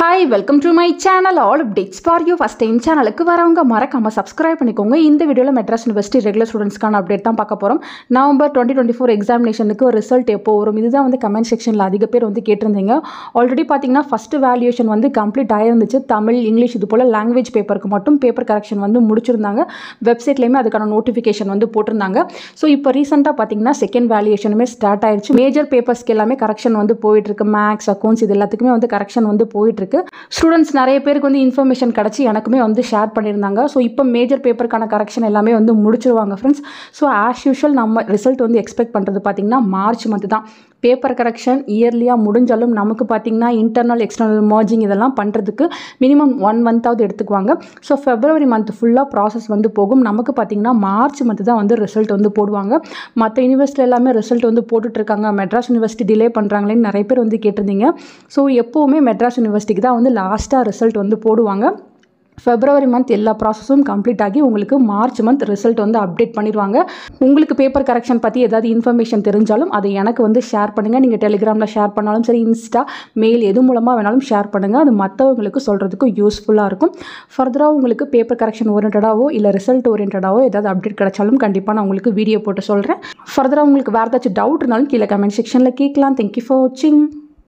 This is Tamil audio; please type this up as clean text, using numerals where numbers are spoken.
Hi, welcome to my channel. All updates for you. First time சேனலுக்கு வரவங்க மறக்காம சப்ஸ்கிரைப் பண்ணிக்கோங்க. இந்த வீடியோல மெட்ராஸ் யுனிவர்சிட்டி ரெகுலர் ஸ்டூடெண்ட்ஸ்க்கான அப்டேட் தான் பார்க்க போறோம். நவம்பர் 2024 எக்ஸாமினேஷனுக்கு ஒரு ரிசல்ட் எப்போ வரும்? இதுதான் வந்து கமெண்ட் செக்ஷன்ல அதிக பேர் வந்து கேட்டிருந்தீங்க. ஆல்ரெடி பாத்தீங்கன்னா ஃபர்ஸ்ட் வேல்யூவேஷன் வந்து கம்ப்ளீட் ஆயிருந்துச்சு. தமிழ், இங்கிலீஷ் இது போல லாங்குவேஜ் பேப்பருக்கு மட்டும் பேப்பர் கரெக்ஷன் வந்து முடிச்சிருந்தாங்க. வெப்சைட்லயுமே அதுக்கான நோட்டிஃபிகேஷன் வந்து போட்டிருந்தாங்க. ஸோ இப்போ ரீசெண்டாக பார்த்தீங்கன்னா செகண்ட் வேல்யூவேஷனுமே ஸ்டார்ட் ஆயிடுச்சு. மேஜர் பேப்பர்ஸ்க்கு எல்லாமே கரெக்ஷன் வந்து போயிட்டு இருக்கு. மேக்ஸ், அக்கௌண்ட்ஸ் இது எல்லாத்துக்குமே வந்து கரெக்ஷன் வந்து போயிட்டு இருக்கு. ஸ்டூடெண்ட்ஸ் நிறைய பேருக்கு வந்து இன்ஃபர்மேஷன் கிடச்சி எனக்குமே வந்து ஷேர் பண்ணியிருந்தாங்க. ஸோ இப்போ மேஜர் பேப்பருக்கான கரெக்ஷன் எல்லாமே வந்து முடிச்சிருவாங்க ஃப்ரெண்ட்ஸ். ஸோ ஆஸ் யூஷுவல் நம்ம ரிசல்ட் வந்து எக்ஸ்பெக்ட் பண்ணுறது பார்த்திங்கன்னா மார்ச் மந்த் தான். பேப்பர் கரெக்ஷன் இயர்லியாக முடிஞ்சாலும் நமக்கு பார்த்திங்கன்னா இன்டர்னல் எக்ஸ்டர்னல் மர்ஜிங் இதெல்லாம் பண்ணுறதுக்கு மினிமம் 1 மந்த்தாவது எடுத்துக்குவாங்க. ஸோ ஃபெப்ரவரி மந்த் ஃபுல்லாக ப்ராசஸ் வந்து போகும். நமக்கு பார்த்திங்கன்னா மார்ச் மந்த் தான் வந்து ரிசல்ட் வந்து போடுவாங்க. மற்ற யூனிவர்சிட்டி எல்லாமே ரிசல்ட் வந்து போட்டுட்ருக்காங்க. மெட்ராஸ் யூனிவர்சிட்டி டிலே பண்ணுறாங்களேன்னு நிறைய பேர் வந்து கேட்டிருந்தீங்க. ஸோ எப்போவுமே மெட்ராஸ் யூனிவர்சிட்டிக்கு தான் வந்து லாஸ்ட்டாக ரிசல்ட் வந்து போடுவாங்க. ஃபெப்ரவரி மந்த் எல்லா ப்ராசஸும் கம்ப்ளீட் ஆகி உங்களுக்கு மார்ச் மந்த் ரிசல்ட் வந்து அப்டேட் பண்ணிடுவாங்க. உங்களுக்கு பேப்பர் கரெக்ஷன் பற்றி ஏதாவது இன்ஃபர்மேஷன் தெரிஞ்சாலும் அதை எனக்கு வந்து ஷேர் பண்ணுங்கள். நீங்கள் டெலிகிராமில் ஷேர் பண்ணாலும் சரி, இன்ஸ்டா, மெயில் எது மூலமாக வேணாலும் ஷேர் பண்ணுங்கள். அது மற்றவங்களுக்கு சொல்கிறதுக்கு யூஸ்ஃபுல்லாக இருக்கும். ஃபர்தராக உங்களுக்கு பேப்பர் கரெக்ஷன் ஓரியன்டாவோ இல்லை ரிசல்ட் ஓரியன்டாவோ ஏதாவது அப்டேட் கிடைச்சாலும் கண்டிப்பாக நான் உங்களுக்கு வீடியோ போட்டு சொல்கிறேன். ஃபர்தராக உங்களுக்கு வேறு ஏதாச்சும் டவுட் இருந்தாலும் கீழே கமெண்ட் செக்ஷனில் கேட்கலாம். தேங்க்யூ ஃபார் வாட்சிங்.